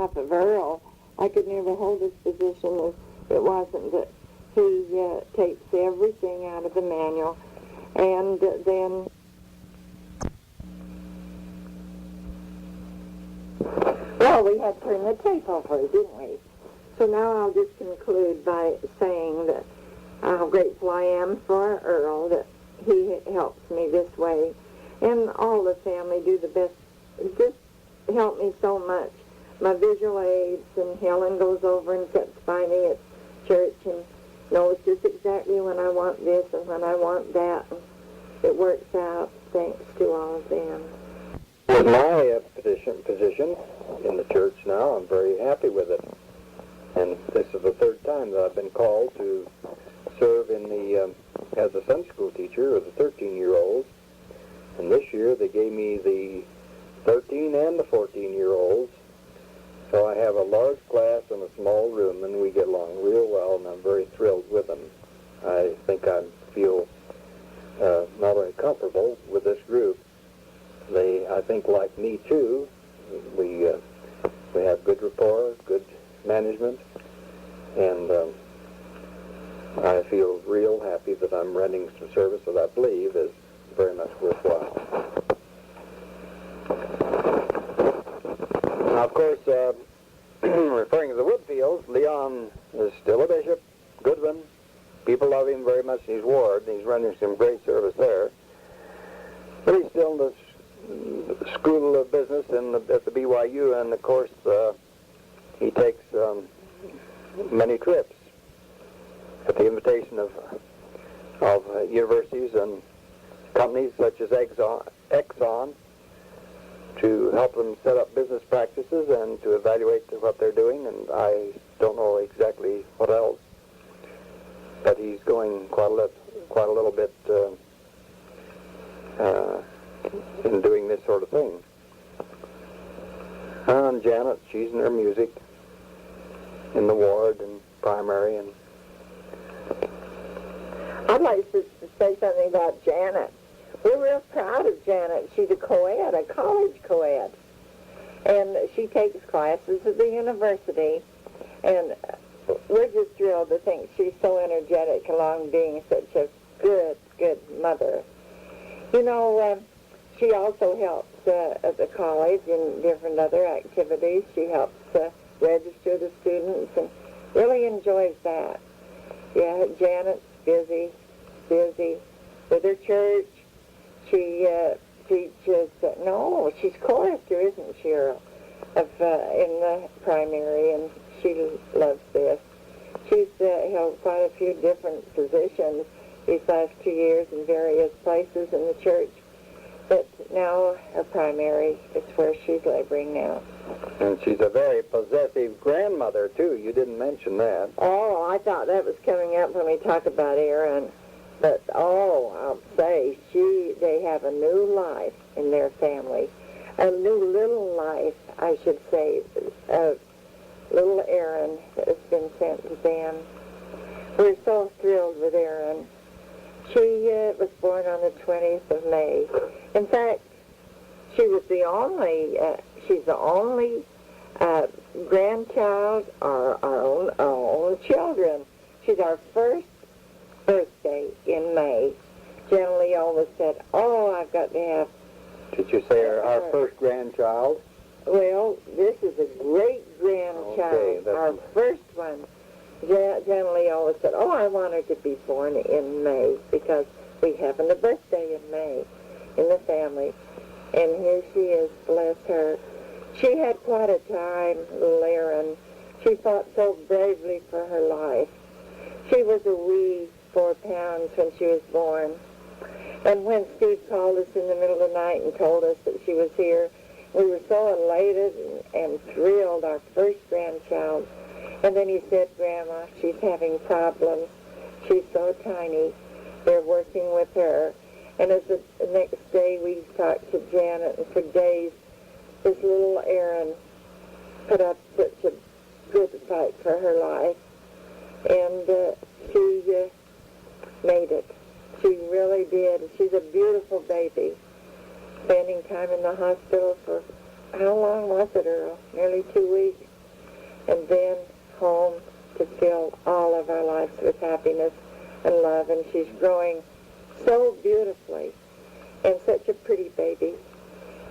Off of Earl, I could never hold this position if it wasn't that he takes everything out of the manual, and then well, we had to turn the tape over, didn't we? So now I'll just conclude by saying that how grateful I am for Earl, that he helps me this way, and all the family do the best, just help me so much. My visual aids, and Helen goes over and sits by me at church and knows just exactly when I want this and when I want that. And it works out thanks to all of them. With my position in the church now, I'm very happy with it. And this is the third time that I've been called to serve in the as a Sunday school teacher of the 13-year-olds. And this year they gave me the 13 and the 14-year-olds. So I have a large class in a small room, and we get along real well, and I'm very thrilled with them. I think I feel not only comfortable with this group, they, I think, like me too. We have good rapport, good management, and I feel real happy that I'm rendering some service that I believe is very much worthwhile. Now, of course, referring to the Woodfields, Leon is still a bishop, Goodwin. People love him very much in his ward, and he's rendering some great service there. But he's still in the School of Business at the BYU, and of course, he takes many trips at the invitation of universities and companies such as Exxon to help them set up business practices and to evaluate what they're doing, and I don't know exactly what else, but he's going quite a little bit in doing this sort of thing. And Janet, she's in her music in the ward and primary. And I'd like to say something about Janet. We're real proud of Janet. She's a co-ed, a college co-ed. And she takes classes at the university. And we're just thrilled to think she's so energetic along being such a good mother. You know, she also helps at the college in different other activities. She helps register the students and really enjoys that. Yeah, Janet's busy with her church. She teaches, no, she's chorister, isn't she, Earl, in the primary, and she loves this. She's held quite a few different positions these last 2 years in various places in the church, but now her primary is where she's laboring now. And she's a very possessive grandmother, too. You didn't mention that. Oh, I thought that was coming up when we talk about Aaron. But, I'll say, they have a new life in their family. A new little life, I should say, of little Aaron that has been sent to them. We're so thrilled with Aaron. She was born on the 20th of May. In fact, she's the only grandchild of our own children. She's our first birthday in May. Generally always said, oh, I've got to have... Did you say our first grandchild? Well, this is a great-grandchild, okay, our first one. Generally always said, oh, I want her to be born in May because we have a birthday in May in the family. And here she is, bless her. She had quite a time, little Erin. She fought so bravely for her life. She was a wee 4 pounds when she was born. And when Steve called us in the middle of the night and told us that she was here, we were so elated and thrilled, our first grandchild. And then he said, Grandma, she's having problems. She's so tiny. They're working with her. And as the next day we talked to Janet, and for days, this little Erin put up such a good fight for her life. And she made it. She really did. She's a beautiful baby. Spending time in the hospital for, how long was it, Earl? Nearly 2 weeks. and then home to fill all of our lives with happiness and love. And she's growing so beautifully and such a pretty baby.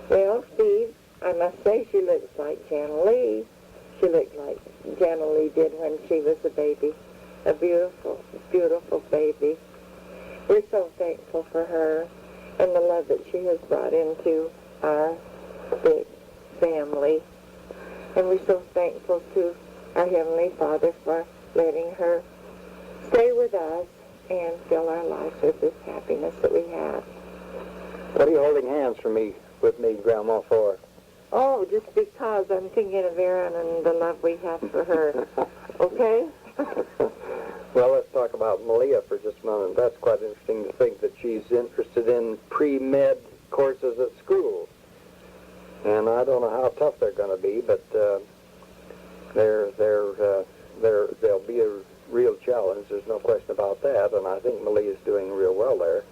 Well, Steve, I must say she looks like Jana Lee. She looked like Jana Lee did when she was a baby. A beautiful, beautiful baby. We're so thankful for her and the love that she has brought into our big family. And we're so thankful to our Heavenly Father for letting her stay with us and fill our lives with this happiness that we have. What are you holding hands with me, Grandma, for? Oh, just because I'm thinking of Erin and the love we have for her. Okay? Well, let's talk about Malia for just a moment. That's quite interesting to think that she's interested in pre-med courses at school. And I don't know how tough they're going to be, but they'll be a real challenge. There's no question about that. And I think Malia's doing real well there.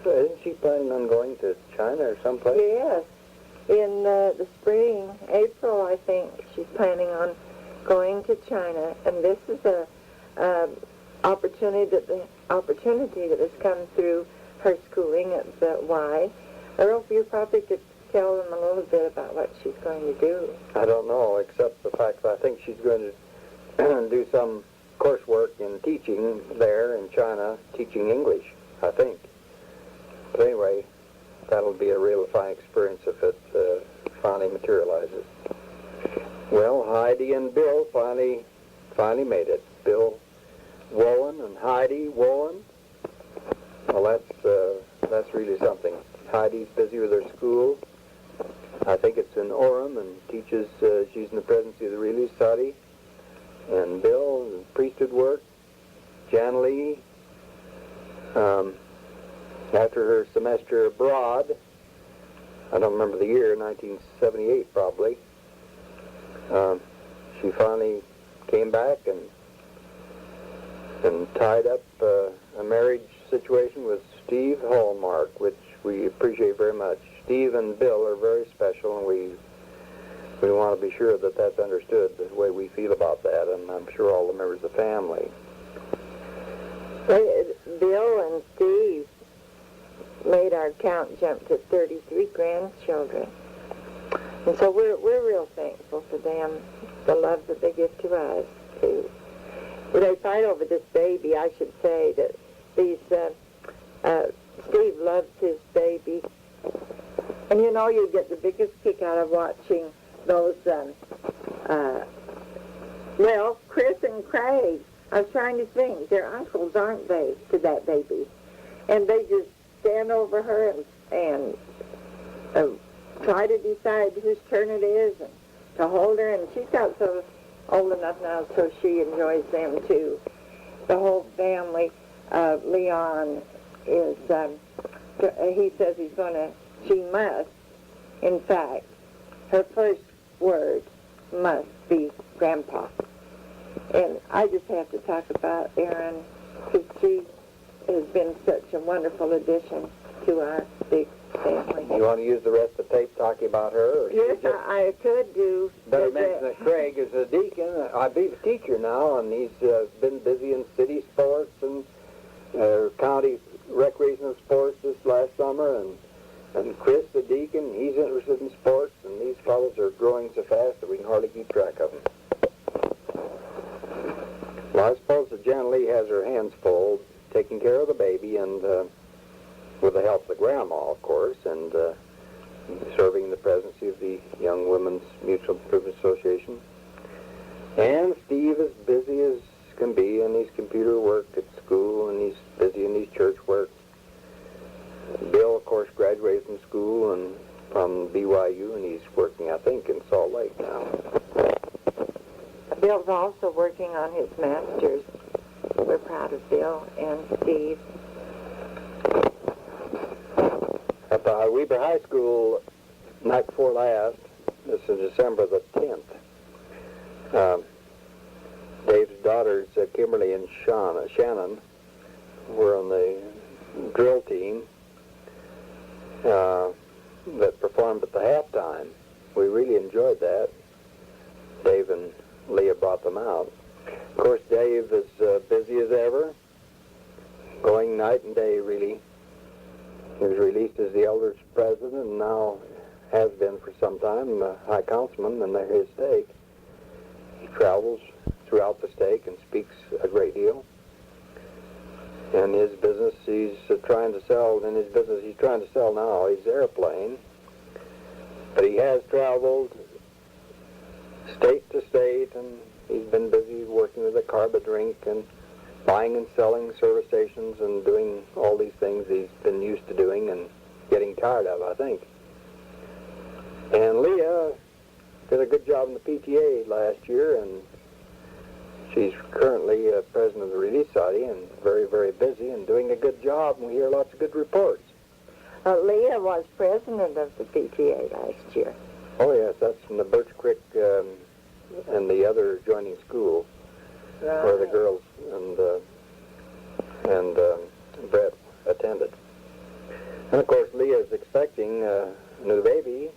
So isn't she planning on going to China or someplace? Yes. In the spring, April, I think, she's planning on going to China. And this is a opportunity that has come through her schooling at the Y. Earl, you probably could tell them a little bit about what she's going to do. I don't know, except the fact that I think she's going to do some coursework in teaching there in China, teaching English, I think. But anyway, that'll be a real fine experience if it finally materializes. Well, Heidi and Bill finally made it. Bill Wolen and Heidi Wolen. Well, that's really something. Heidi's busy with her school. I think it's in Orem, and teaches, she's in the presidency of the Relief Society. And Bill, priesthood work. Jan Lee, after her semester abroad, I don't remember the year, 1978 probably, she finally came back and tied up a marriage situation with Steve Hallmark, which we appreciate very much. Steve and Bill are very special, and we want to be sure that that's understood the way we feel about that, and I'm sure all the members of the family. Bill and Steve made our count jump to 33 grandchildren. And so we're real thankful for them, the love that they give to us, too. When they fight over this baby, I should say that Steve loves his baby. And you know, you get the biggest kick out of watching those, Chris and Craig. I was trying to think. They're uncles, aren't they, to that baby? And they just stand over her and try to decide whose turn it is and to hold her. And she's got so old enough now so she enjoys them, too. The whole family. Leon is, he says she must, in fact, her first word must be Grandpa. And I just have to talk about Erin, because she has been such a wonderful addition to our big family. You want to use the rest of the tape talking about her? Or yes, I could do. Better mention that Craig is a deacon, I believe a teacher now, and he's been busy in city sports and county recreational sports this last summer, and Chris, the deacon, he's interested in sports, and these fellows are growing so fast that we can hardly keep track of them. Well, I suppose that Jan Lee has her hands full taking care of the baby, and with the help of the grandma, of course, and serving the presidency of the Young Women's Mutual Improvement Association. And Steve is busy as can be in his computer work at school, and he's busy in his church work. Bill, of course, graduated from school and from BYU, and he's working, I think, in Salt Lake now. Bill's also working on his master's. We're proud of Bill and Steve. At the Weber High School, night before last, this is December the 10th, Dave's daughters, Kimberly and Shannon, were on the drill team that performed at the halftime. We really enjoyed that. Dave and Leah them out. Of course, Dave is busy as ever, going night and day, really. He was released as the elders president and now has been for some time high councilman in his stake. He travels throughout the stake and speaks a great deal. And his business he's trying to sell now his airplane. But he has traveled state to state, and he's been busy working with the carb drink and buying and selling service stations and doing all these things he's been used to doing and getting tired of, I think. And Leah did a good job in the PTA last year, and she's currently president of the Relief Society and very, very busy and doing a good job, and we hear lots of good reports. Leah was president of the PTA last year. Oh, yes, that's from the Birch Creek and the other adjoining school where the girls and Brett attended. And, of course, Leah is expecting a new baby,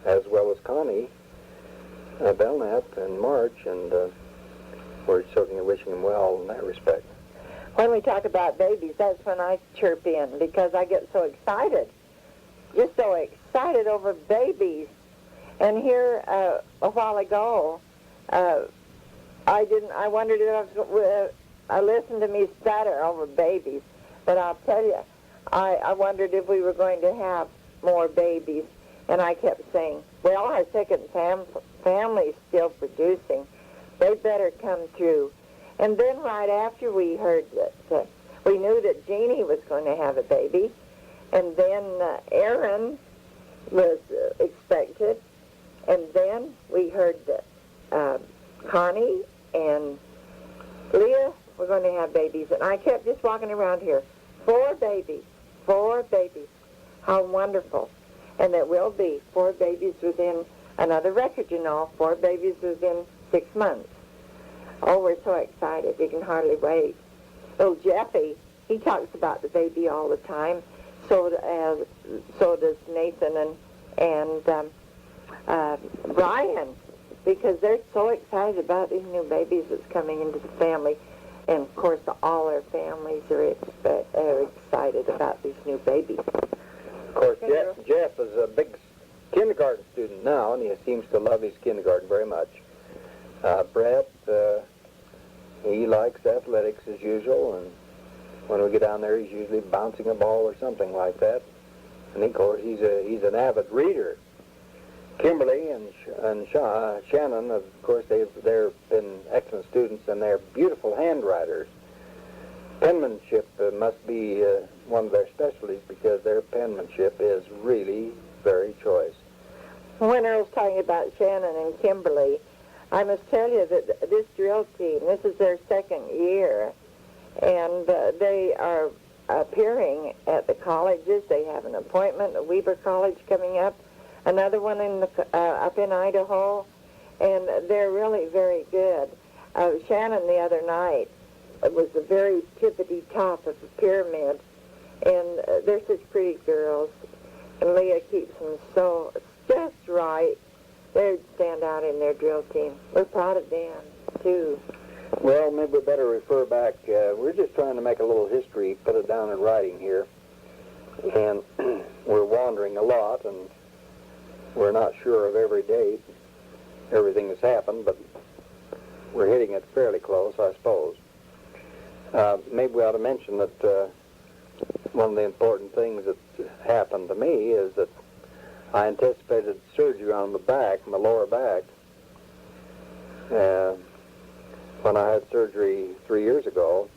as well as Connie Belknap in March, and we're certainly wishing him well in that respect. When we talk about babies, that's when I chirp in because I get so excited, just so excited over babies. And here a while ago, I wondered if I listened to me stutter over babies, but I'll tell you, I wondered if we were going to have more babies, and I kept saying, well, our second family's still producing. They better come through. And then right after we heard that, we knew that Jeannie was going to have a baby, and then Aaron was expected, and then we heard that Connie and Leah were going to have babies, and I kept just walking around here, 4 babies, how wonderful. And there will be 4 babies within another record, 4 babies within 6 months. Oh, we're so excited. You can hardly wait. Oh, Jeffy, he talks about the baby all the time. So does Nathan and Brian, because they're so excited about these new babies that's coming into the family. And, of course, all our families are excited about these new babies. Of course, Jeff is a big kindergarten student now, and he seems to love his kindergarten very much. Brett, he likes athletics as usual, and when we get down there, he's usually bouncing a ball or something like that. And of course, he's an avid reader. Kimberly and Shannon, of course, they've been excellent students, and they're beautiful handwriters. Penmanship must be one of their specialties because their penmanship is really very choice. When Earl's talking about Shannon and Kimberly, I must tell you that this drill team, this is their 2nd year, and they are appearing at the colleges. They have an appointment at Weber College coming up, another one up in Idaho, and they're really very good. Shannon the other night was the very tippity top of the pyramid, and they're such pretty girls, and Leah keeps them so just right. They stand out in their drill team. We're proud of them, too. Well, maybe we better refer back. We're just trying to make a little history, put it down in writing here. And we're wandering a lot, and we're not sure of every date, everything that's happened, but we're hitting it fairly close, I suppose. Maybe we ought to mention that one of the important things that happened to me is that I anticipated surgery on the back, my lower back. When I had surgery 3 years ago,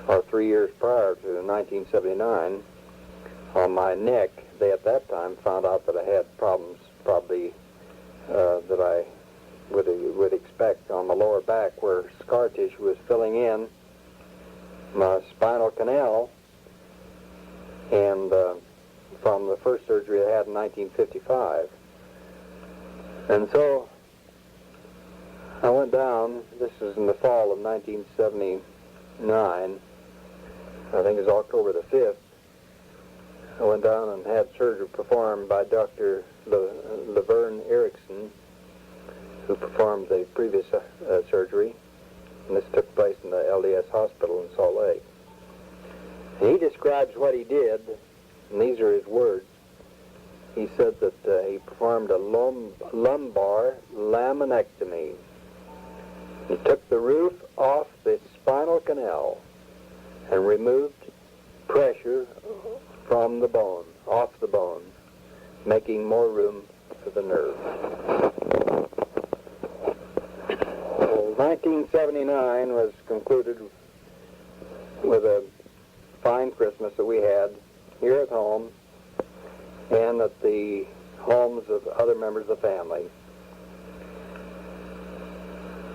or 3 years prior to 1979, on my neck, they at that time found out that I had problems probably that I would expect on the lower back where scar tissue was filling in my spinal canal, and from the first surgery I had in 1955. And so I went down, this is in the fall of 1979, I think it was October the 5th, I went down and had surgery performed by Dr. Laverne Erickson who performed the previous surgery, and this took place in the LDS hospital in Salt Lake. And he describes what he did, and these are his words. He said that he performed a lumbar laminectomy. He took the roof off the spinal canal and removed pressure from the bone, off the bone, making more room for the nerve. Well, 1979 was concluded with a fine Christmas that we had here at home and at the homes of other members of the family.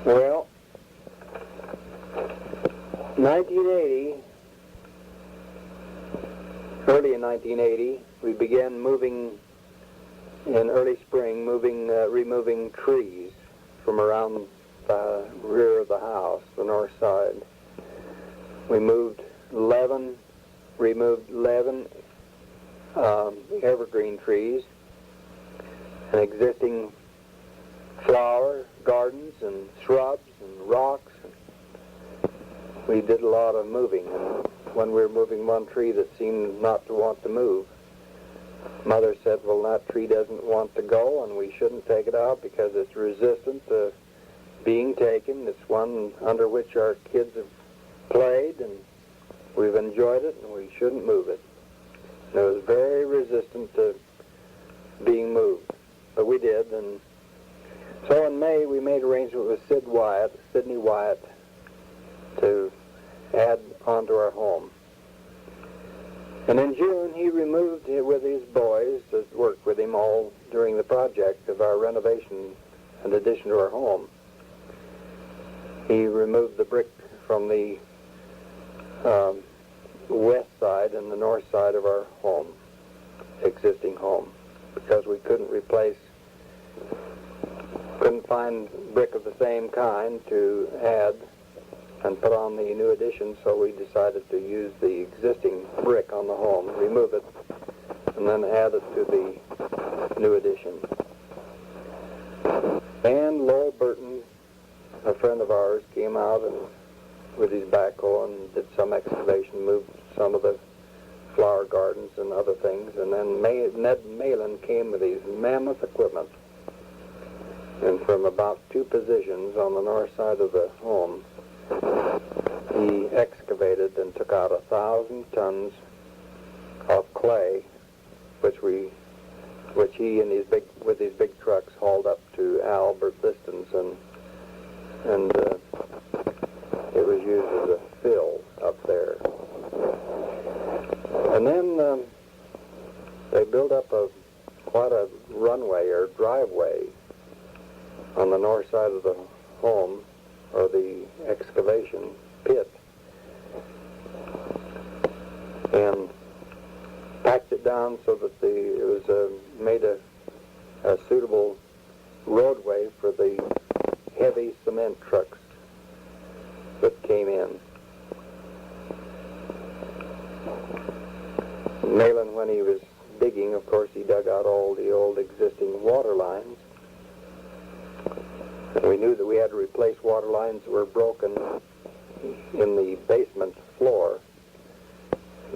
Well, 1980, early in 1980, we began moving in early spring, removing trees from around the rear of the house, the north side. We removed 11 evergreen trees and existing flower gardens and shrubs and rocks. We did a lot of moving, and when we were moving one tree that seemed not to want to move, Mother said, well, that tree doesn't want to go, and we shouldn't take it out because it's resistant to being taken. It's one under which our kids have played, and we've enjoyed it, and we shouldn't move it. And it was very resistant to being moved, but we did. And so in May, we made arrangement with Sidney Wyatt, to add onto our home. And in June, he removed with his boys that worked with him all during the project of our renovation and addition to our home. He removed the brick from the west side and the north side of our home, existing home, because we couldn't find brick of the same kind to add and put on the new addition, so we decided to use the existing brick on the home, remove it, and then add it to the new addition. And Lowell Burton, a friend of ours, came out and with his backhoe and did some excavation, moved some of the flower gardens and other things, and then Ned Malin came with his mammoth equipment, and from about 2 positions on the north side of the home, he excavated and took out 1,000 tons of clay, which he and with his big trucks hauled up to Albert Liston's, and it was used as a fill up there. And then they built up quite a runway or driveway on the north side of the home, or the excavation pit, and packed it down so that it was made a suitable roadway for the heavy cement trucks that came in. Malin, when he was digging, of course, he dug out all the old existing water lines. We knew that we had to replace water lines that were broken in the basement floor.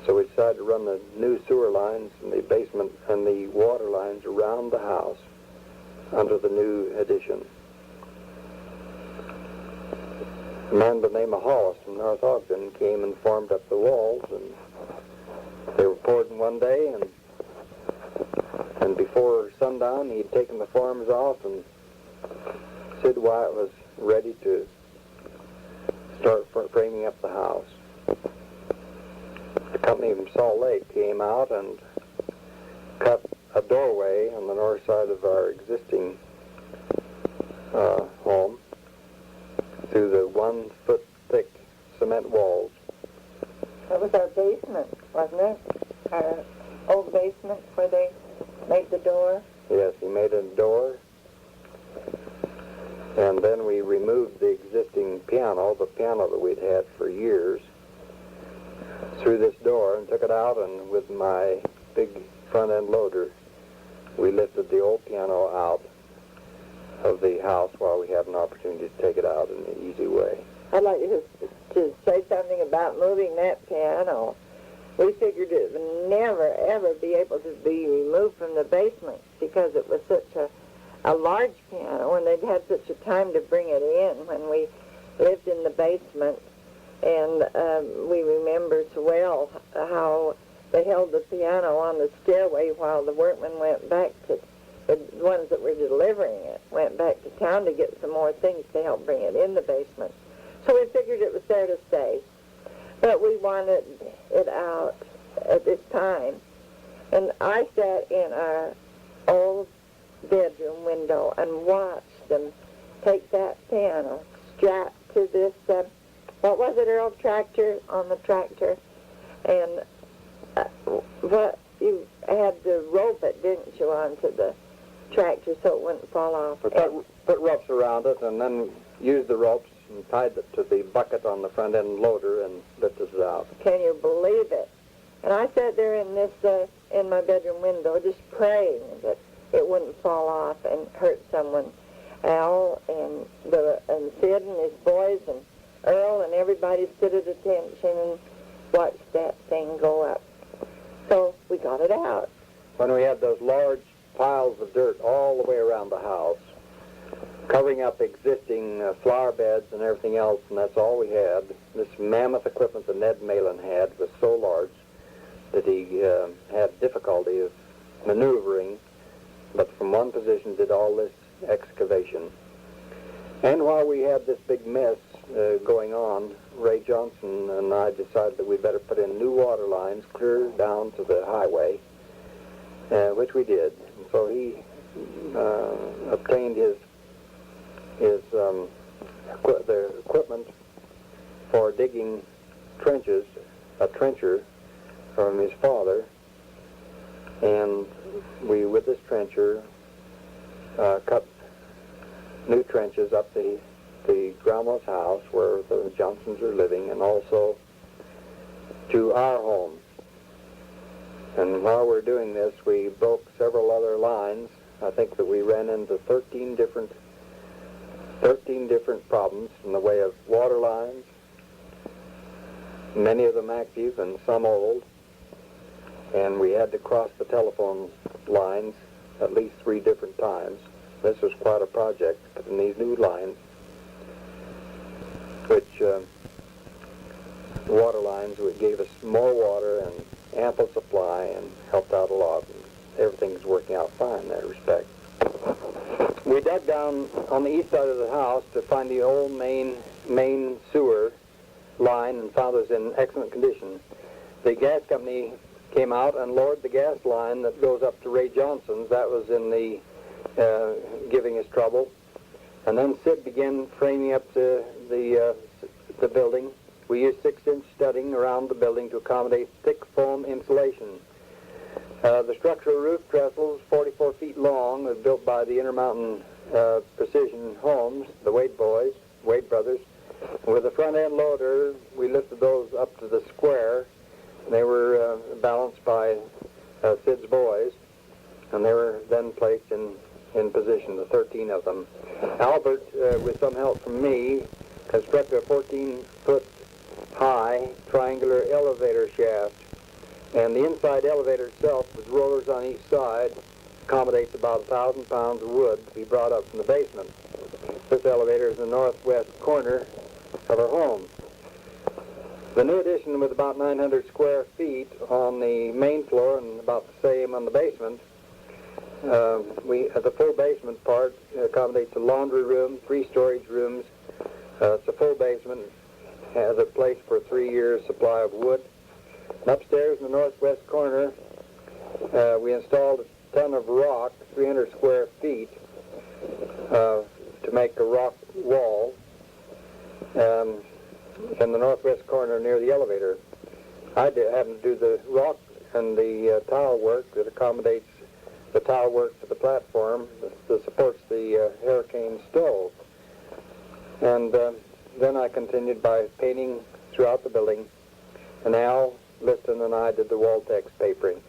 So we decided to run the new sewer lines in the basement and the water lines around the house under the new addition. A man by the name of Hollis from North Ogden came and formed up the walls, and they were poured in one day, and before sundown he'd taken the forms off, and Sid Wyatt was ready to start framing up the house. The company from Salt Lake came out and cut a doorway on the north side of our existing home through the 1-foot thick cement walls. That was our basement, wasn't it? Our old basement where they made the door. Yes, he made a door. And then we removed the existing piano, the piano that we'd had for years, through this door and took it out, and with my big front-end loader, we lifted the old piano out of the house while we have an opportunity to take it out in an easy way. I'd like to say something about moving that piano. We figured it would never, ever be able to be removed from the basement because it was such a large piano, and they'd had such a time to bring it in when we lived in the basement. And we remember so well how they held the piano on the stairway while the workmen went back to, the ones that were delivering it, went back to town to get some more things to help bring it in the basement. So we figured it was there to stay. But we wanted it out at this time. And I sat in our old bedroom window and watched them take that piano strapped to this, what was it, Earl, tractor, on the tractor? And what you had to rope it, didn't you, onto the tractor so it wouldn't fall off. We put ropes around it and then used the ropes and tied it to the bucket on the front end loader and lifted it out. Can you believe it? And I sat there in this, in my bedroom window, just praying that it wouldn't fall off and hurt someone. Al and Sid and his boys and Earl and everybody stood at attention and watched that thing go up. So we got it out. When we had those large piles of dirt all the way around the house, covering up existing flower beds and everything else, and that's all we had. This mammoth equipment that Ned Malin had was so large that he had difficulty of maneuvering, but from one position did all this excavation. And while we had this big mess going on, Ray Johnson and I decided that we'd better put in new water lines clear down to the highway, which we did. And so he obtained the equipment for digging trenches, a trencher from his father, and we, with this trencher, cut new trenches up the grandma's house where the Johnsons are living, and also to our home. And while we're doing this, we broke several other lines. I think that we ran into 13 different problems in the way of water lines, many of them active and some old, and we had to cross the telephone lines at least 3 different times. This was quite a project, but in these new lines, which water lines, which gave us more water and ample supply and helped out a lot. And everything's working out fine in that respect. We dug down on the east side of the house to find the old main sewer line and found it was in excellent condition. The gas company came out and lowered the gas line that goes up to Ray Johnson's. That was in the giving us trouble. And then Sid began framing up the building. We used 6-inch studding around the building to accommodate thick foam insulation. The structural roof trestle, 44 feet long, was built by the Intermountain Precision Homes, the Wade brothers. With the front end loader, we lifted those up to the square. They were balanced by Sid's boys, and they were then placed in position, the 13 of them. Albert, with some help from me, constructed a 14-foot high triangular elevator shaft, and the inside elevator itself, with rollers on each side, accommodates about 1,000 pounds of wood to be brought up from the basement. This elevator is in the northwest corner of our home. The new addition, with about 900 square feet on the main floor and about the same on the basement, the full basement part accommodates a laundry room, 3 storage rooms. It's a full basement, has a place for a 3-year supply of wood. And upstairs in the northwest corner, we installed a ton of rock, 300 square feet, to make a rock wall in the northwest corner near the elevator. I happen to do the rock and the tile work that accommodates the tile work for the platform that supports the hurricane stove. And then I continued by painting throughout the building, and Al Liston and I did the wall text papering.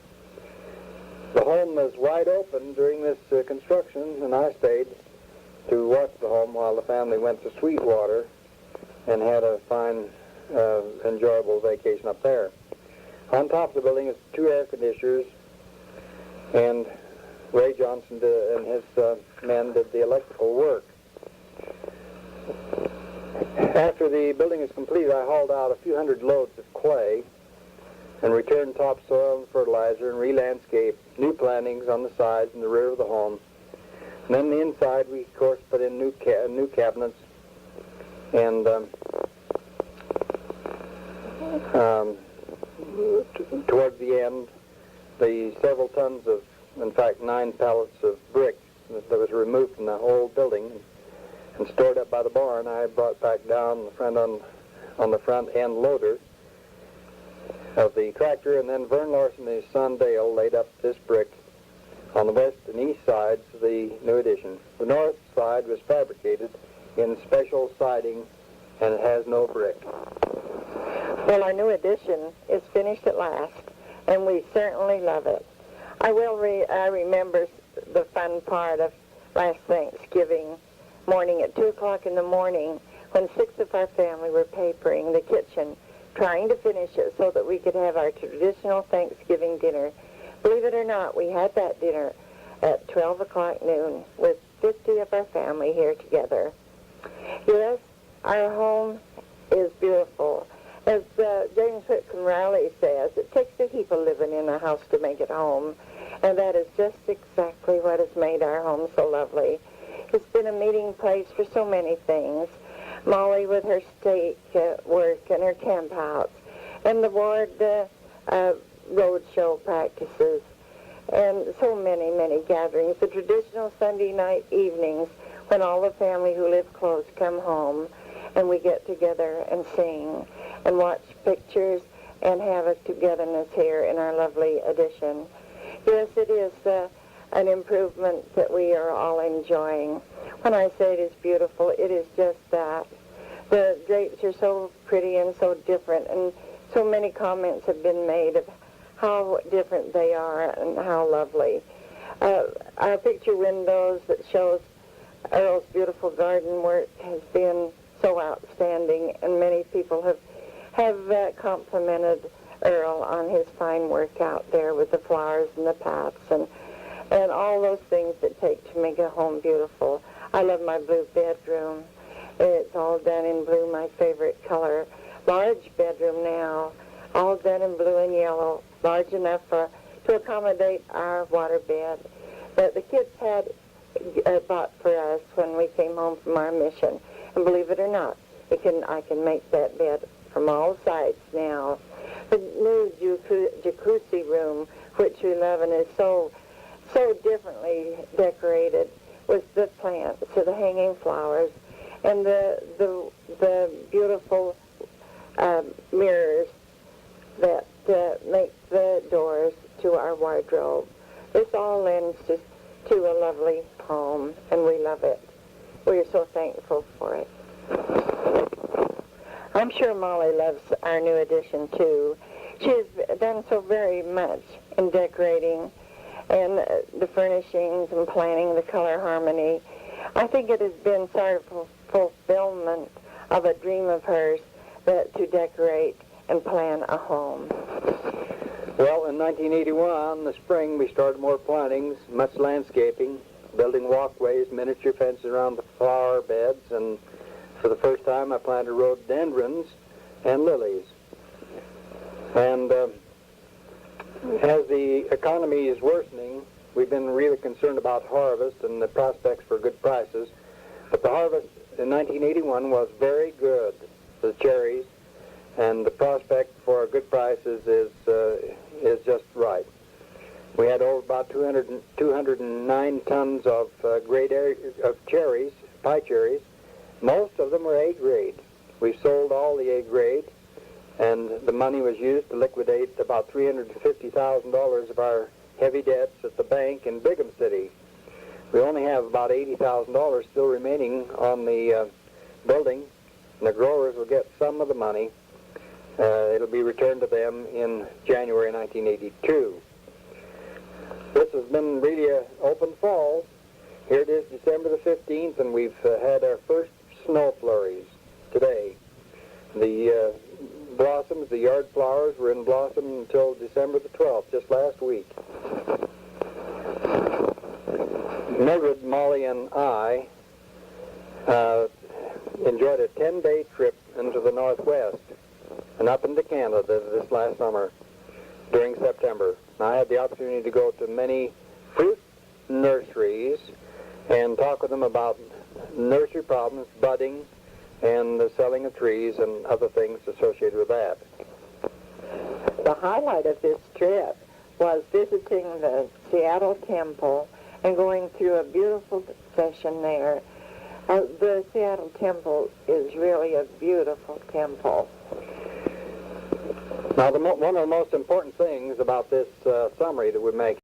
The home was wide open during this construction, and I stayed to watch the home while the family went to Sweetwater and had a fine, enjoyable vacation up there. On top of the building is 2 air conditioners, and Ray Johnson and his men did the electrical work. After the building is completed, I hauled out a few hundred loads of clay and returned topsoil and fertilizer and re-landscaped new plantings on the sides and the rear of the home. And then the inside, we of course put in new cabinets, and towards the end, the several tons of, in fact, 9 pallets of brick that was removed from the whole building and stored up by the barn, I brought back down the front on the front end loader of the tractor, and then Vern Larson and his son Dale laid up this brick on the west and east sides of the new addition. The north side was fabricated in special siding, and it has no brick. Well, our new addition is finished at last, and we certainly love it. I remember the fun part of last Thanksgiving morning at 2 o'clock in the morning when 6 of our family were papering the kitchen, trying to finish it so that we could have our traditional Thanksgiving dinner. Believe it or not, we had that dinner at 12 o'clock noon with 50 of our family here together. Yes, our home is beautiful. As James Whitcomb Riley says, it takes a heap of living in a house to make it home, and that is just exactly what has made our home so lovely. It's been a meeting place for so many things. Molly with her stake work and her camp house, and the ward road show practices, and so many, many gatherings. The traditional Sunday night evenings when all the family who live close come home, and we get together and sing and watch pictures and have a togetherness here in our lovely addition. Yes, it is an improvement that we are all enjoying. When I say it is beautiful, it is just that. The drapes are so pretty and so different, and so many comments have been made of how different they are and how lovely. Our picture windows that shows Earl's beautiful garden work has been so outstanding, and many people have complimented Earl on his fine work out there with the flowers and the paths and all those things that take to make a home beautiful. I love my blue bedroom. It's all done in blue, my favorite color. Large bedroom now, all done in blue and yellow, large enough to accommodate our water bed that the kids had bought for us when we came home from our mission. And believe it or not, I can make that bed from all sides now. The new jacuzzi room, which we love and is so differently decorated with the plants, so the hanging flowers, and the beautiful mirrors that make the doors to our wardrobe. This all lends to a lovely home, and we love it. We are so thankful for it. I'm sure Molly loves our new addition, too. She's done so very much in decorating and the furnishings and planning the color harmony. I think it has been sort of fulfillment of a dream of hers to decorate and plan a home. Well, in 1981, in the spring, we started more plantings, much landscaping, building walkways, miniature fences around the flower beds, and for the first time I planted rhododendrons and lilies. And as the economy is worsening, we've been really concerned about harvest and the prospects for good prices. But the harvest in 1981 was very good for the cherries, and the prospect for good prices is just right. We had over about 209 tons of cherries, pie cherries. Most of them were A grade. We sold all the A grade, and the money was used to liquidate about $350,000 of our heavy debts at the bank in Brigham City. We only have about $80,000 still remaining on the building, and the growers will get some of the money. It'll be returned to them in January 1982. This has been really an open fall, Here it is, December the 15th, and we've had our first snow flurries today. The blossoms, the yard flowers, were in blossom until December the 12th, just last week. Mildred, Molly, and I enjoyed a 10-day trip into the Northwest and up into Canada this last summer during September. I had the opportunity to go to many fruit nurseries and talk with them about nursery problems, budding, and the selling of trees and other things associated with that. The highlight of this trip was visiting the Seattle Temple and going through a beautiful session there. The Seattle Temple is really a beautiful temple. Now, one of the most important things about this summary that we make